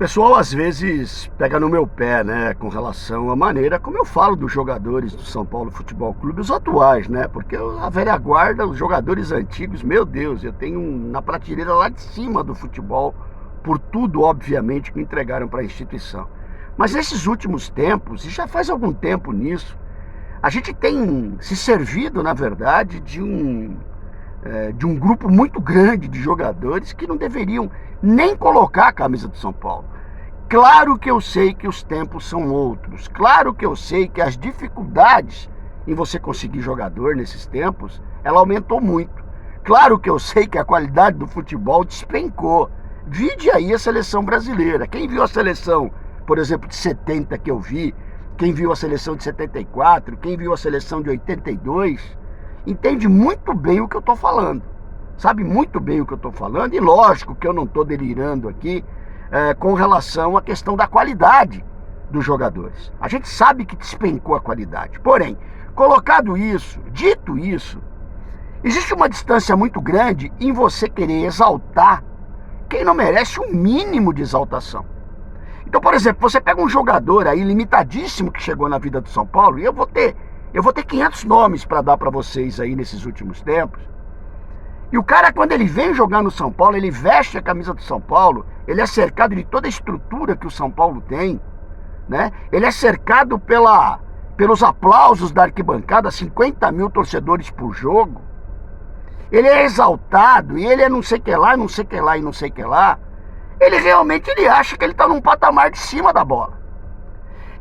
Pessoal, às vezes pega no meu pé, né, com relação à maneira como eu falo dos jogadores do São Paulo Futebol Clube, os atuais, né, porque a velha guarda, os jogadores antigos, meu Deus, eu tenho na prateleira lá de cima do futebol, por tudo, obviamente, que entregaram para a instituição. Mas nesses últimos tempos, e já faz algum tempo nisso, a gente tem se servido, na verdade, de um grupo muito grande de jogadores que não deveriam nem colocar a camisa do São Paulo. Claro que eu sei que os tempos são outros, claro que eu sei que as dificuldades em você conseguir jogador nesses tempos, ela aumentou muito. Claro que eu sei que a qualidade do futebol despencou. Vide aí a seleção brasileira. Quem viu a seleção, por exemplo, de 70 que eu vi, quem viu a seleção de 74, quem viu a seleção de 82, entende muito bem o que eu estou falando. Sabe muito bem o que eu estou falando, e lógico que eu não estou delirando aqui com relação à questão da qualidade dos jogadores. A gente sabe que despencou a qualidade. Porém, colocado isso, dito isso, existe uma distância muito grande em você querer exaltar quem não merece um mínimo de exaltação. Então, por exemplo, você pega um jogador aí limitadíssimo que chegou na vida do São Paulo, e eu vou ter 500 nomes para dar para vocês aí nesses últimos tempos. E o cara, quando ele vem jogar no São Paulo, ele veste a camisa do São Paulo, ele é cercado de toda a estrutura que o São Paulo tem, né? Ele é cercado pelos aplausos da arquibancada, 50 mil torcedores por jogo. Ele é exaltado, e ele é não sei o que lá, não sei o que lá e não sei o que lá. Ele realmente acha que ele está num patamar de cima da bola.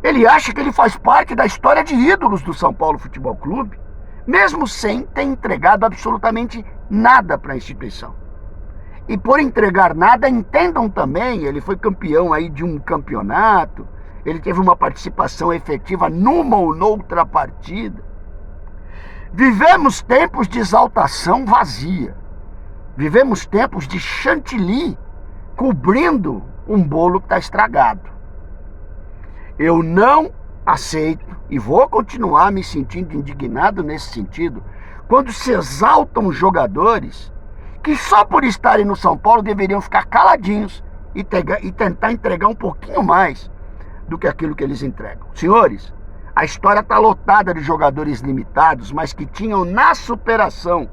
Ele acha que ele faz parte da história de ídolos do São Paulo Futebol Clube, mesmo sem ter entregado absolutamente nada para a instituição. E por entregar nada, entendam também, ele foi campeão aí de um campeonato, ele teve uma participação efetiva numa ou noutra partida. Vivemos tempos de exaltação vazia. Vivemos tempos de chantilly cobrindo um bolo que está estragado. Eu não aceito e vou continuar me sentindo indignado nesse sentido quando se exaltam jogadores que só por estarem no São Paulo deveriam ficar caladinhos e tentar entregar um pouquinho mais do que aquilo que eles entregam. Senhores, a história está lotada de jogadores limitados, mas que tinham na superação,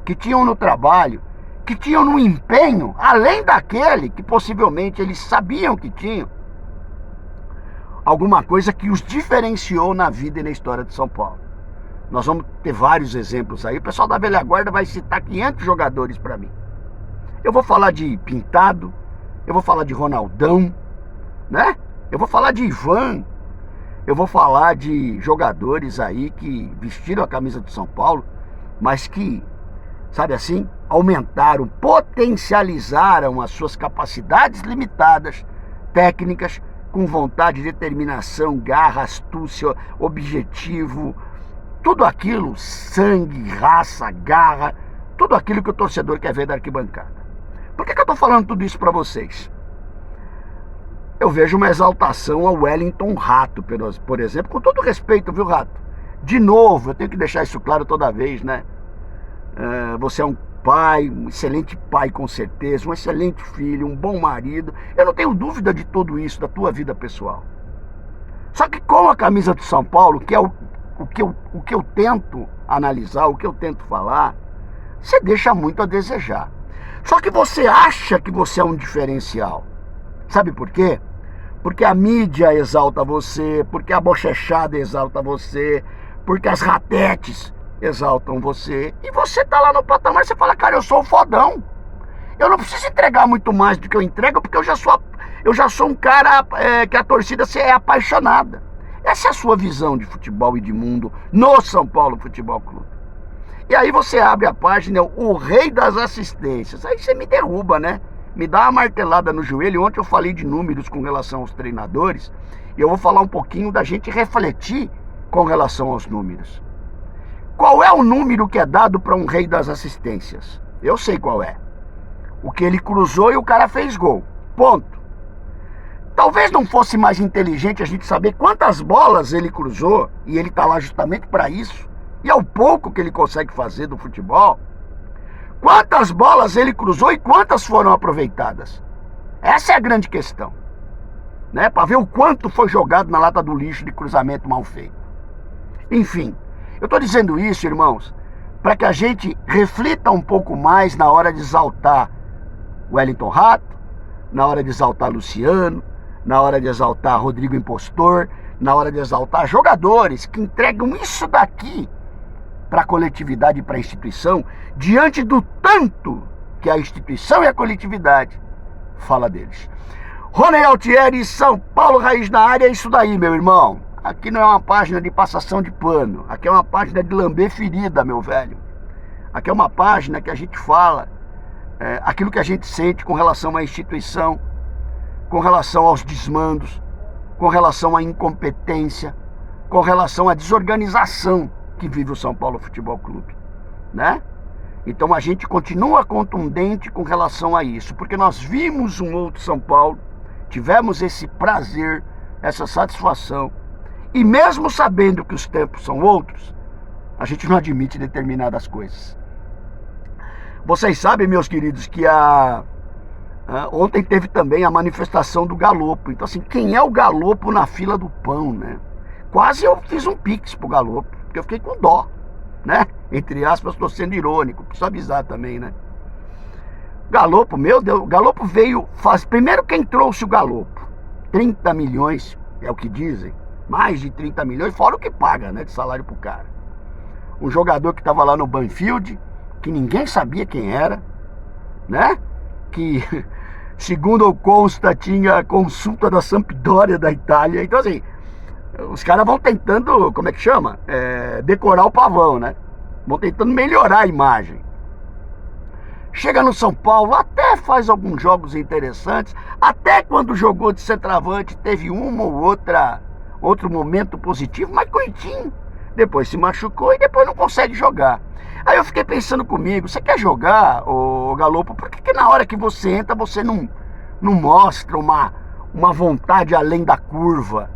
que tinham no trabalho, que tinham no empenho, além daquele que possivelmente eles sabiam que tinham, alguma coisa que os diferenciou na vida e na história de São Paulo. Nós vamos ter vários exemplos aí. O pessoal da velha guarda vai citar 500 jogadores para mim. Eu vou falar de Pintado, eu vou falar de Ronaldão, né? Eu vou falar de Ivan, eu vou falar de jogadores aí que vestiram a camisa do São Paulo, mas que, sabe assim, aumentaram, potencializaram as suas capacidades limitadas, técnicas, com vontade, determinação, garra, astúcia, objetivo, tudo aquilo, sangue, raça, garra, tudo aquilo que o torcedor quer ver da arquibancada. Por que eu estou falando tudo isso para vocês? Eu vejo uma exaltação ao Wellington Rato, por exemplo, com todo respeito, viu, Rato? De novo, eu tenho que deixar isso claro toda vez, né? Você é um pai, um excelente pai com certeza, um excelente filho, um bom marido. Eu não tenho dúvida de tudo isso, da tua vida pessoal. Só que com a camisa do São Paulo, que é o que eu tento analisar, o que eu tento falar, você deixa muito a desejar. Só que você acha que você é um diferencial. Sabe por quê? Porque a mídia exalta você, porque a bochechada exalta você, porque as ratetes exaltam você, e você tá lá no patamar e você fala, cara, eu sou o fodão, eu não preciso entregar muito mais do que eu entrego, porque eu já sou um cara que a torcida é apaixonada. Essa é a sua visão de futebol e de mundo no São Paulo Futebol Clube. E aí você abre a página, o rei das assistências, aí você me derruba, né? Me dá uma martelada no joelho. Ontem eu falei de números com relação aos treinadores, e eu vou falar um pouquinho da gente refletir com relação aos números. Qual é o número que é dado para um rei das assistências? Eu sei qual é. O que ele cruzou e o cara fez gol. Ponto. Talvez não fosse mais inteligente a gente saber quantas bolas ele cruzou, e ele está lá justamente para isso, e é o pouco que ele consegue fazer do futebol. Quantas bolas ele cruzou e quantas foram aproveitadas? Essa é a grande questão. né? Para ver o quanto foi jogado na lata do lixo de cruzamento mal feito. Enfim, eu estou dizendo isso, irmãos, para que a gente reflita um pouco mais na hora de exaltar Wellington Rato, na hora de exaltar Luciano, na hora de exaltar Rodrigo Impostor, na hora de exaltar jogadores que entregam isso daqui para a coletividade e para a instituição, diante do tanto que a instituição e a coletividade fala deles. Rony Altieri, São Paulo Raiz na área, é isso daí, meu irmão. Aqui não é uma página de passação de pano, aqui é uma página de lamber ferida, meu velho. Aqui é uma página que a gente fala aquilo que a gente sente com relação à instituição, com relação aos desmandos, com relação à incompetência, com relação à desorganização que vive o São Paulo Futebol Clube, né? Então a gente continua contundente com relação a isso, porque nós vimos um outro São Paulo, tivemos esse prazer, essa satisfação, e mesmo sabendo que os tempos são outros, a gente não admite determinadas coisas. Vocês sabem, meus queridos, que ontem teve também a manifestação do Galopo. Então assim, quem é o Galopo na fila do pão, né? Quase eu fiz um pix pro Galopo, porque eu fiquei com dó, né? Entre aspas, estou sendo irônico, preciso avisar também, né? Galopo, meu Deus, o Galopo veio, primeiro quem trouxe o Galopo, 30 milhões, é o que dizem, mais de 30 milhões, fora o que paga, né, de salário pro cara. Um jogador que estava lá no Banfield, que ninguém sabia quem era, né? Que, segundo consta, tinha consulta da Sampdoria da Itália. Então assim, os caras vão tentando, como é que chama? Decorar o pavão, né? Vão tentando melhorar a imagem. Chega no São Paulo, até faz alguns jogos interessantes, até quando jogou de centroavante teve outro momento positivo, mas coitinho, depois se machucou e depois não consegue jogar. Aí eu fiquei pensando comigo, você quer jogar, ô Galopo, por que na hora que você entra você não mostra uma vontade além da curva?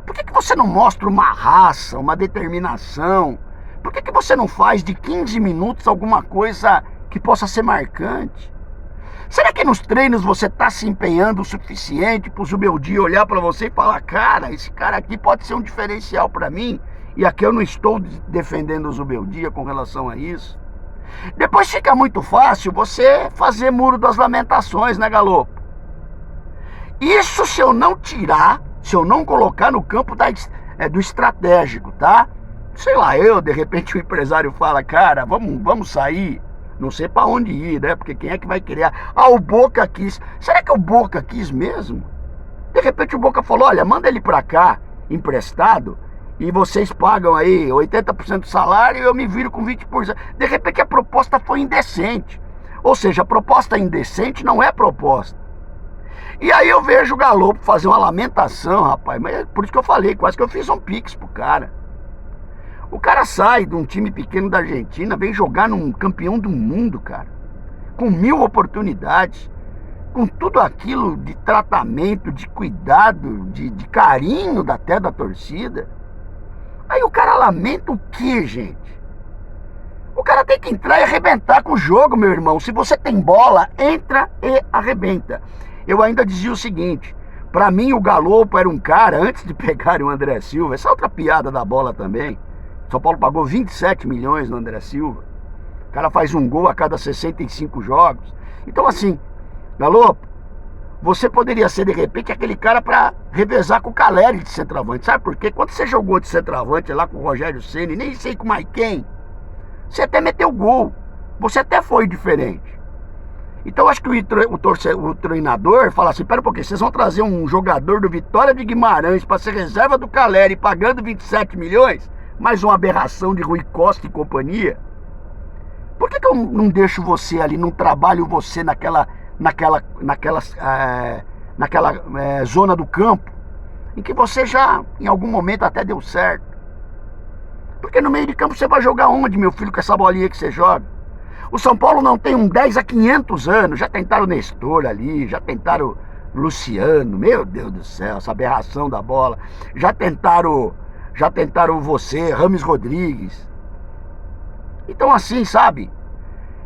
Por que você não mostra uma raça, uma determinação? Por que você não faz de 15 minutos alguma coisa que possa ser marcante? Será que nos treinos você está se empenhando o suficiente para o Zubeldia olhar para você e falar, cara, esse cara aqui pode ser um diferencial para mim? E aqui eu não estou defendendo o Zubeldia com relação a isso. Depois fica muito fácil você fazer muro das lamentações, né, Galopo? Isso se eu não tirar, se eu não colocar no campo do estratégico, tá? Sei lá, de repente o empresário fala, cara, vamos sair, não sei pra onde ir, né? Porque quem é que vai querer? O Boca quis. Será que o Boca quis mesmo? De repente o Boca falou, olha, manda ele pra cá, emprestado, e vocês pagam aí 80% do salário e eu me viro com 20%. De repente a proposta foi indecente. Ou seja, a proposta indecente não é proposta. E aí eu vejo o Galopo fazer uma lamentação, rapaz. Mas é por isso que eu falei, quase que eu fiz um pix pro cara. O cara sai de um time pequeno da Argentina, vem jogar num campeão do mundo, cara. Com 1000 oportunidades. Com tudo aquilo de tratamento, de cuidado, de carinho até da torcida. Aí o cara lamenta o quê, gente? O cara tem que entrar e arrebentar com o jogo, meu irmão. Se você tem bola, entra e arrebenta. Eu ainda dizia o seguinte, pra mim o Galopo era um cara, antes de pegarem o André Silva, essa é outra piada da bola também, São Paulo pagou 27 milhões no André Silva, o cara faz um gol a cada 65 jogos. Então assim, Galopo, você poderia ser de repente aquele cara pra revezar com o Caleri de centroavante. Sabe por quê? Quando você jogou de centroavante lá com o Rogério Ceni, nem sei com mais quem, você até meteu gol, você até foi diferente. Então acho que o treinador fala assim, pera um pouquinho, vocês vão trazer um jogador do Vitória de Guimarães para ser reserva do Caleri pagando 27 milhões? Mais uma aberração de Rui Costa e companhia? Por que eu não deixo você ali, não trabalho você naquela zona do campo em que você já, em algum momento, até deu certo? Porque no meio de campo você vai jogar onde, meu filho, com essa bolinha que você joga? O São Paulo não tem um 10 há 500 anos. Já tentaram Nestor ali, já tentaram Luciano, meu Deus do céu, essa aberração da bola. Já tentaram você, Rames Rodrigues. Então assim, sabe,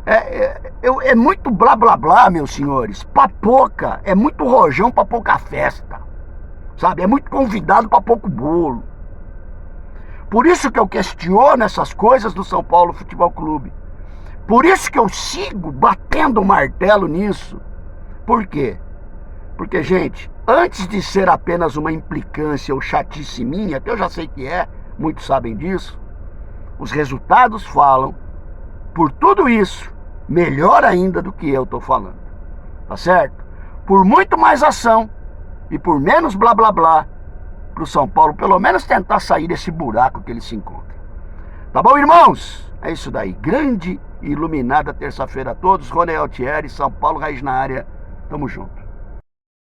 é muito blá blá blá, meus senhores, pra pouca, é muito rojão pra pouca festa. sabe? É muito convidado para pouco bolo. Por isso que eu questiono essas coisas do São Paulo Futebol Clube. Por isso que eu sigo batendo o martelo nisso. Por quê? Porque, gente, antes de ser apenas uma implicância ou chatice minha, que eu já sei que é, muitos sabem disso, os resultados falam, por tudo isso, melhor ainda do que eu estou falando. Tá certo? Por muito mais ação e por menos blá blá blá, para o São Paulo pelo menos tentar sair desse buraco que ele se encontra. Tá bom, irmãos? É isso daí. Grande e iluminada terça-feira a todos. Rony Altieri, São Paulo, Raiz na área. Tamo junto.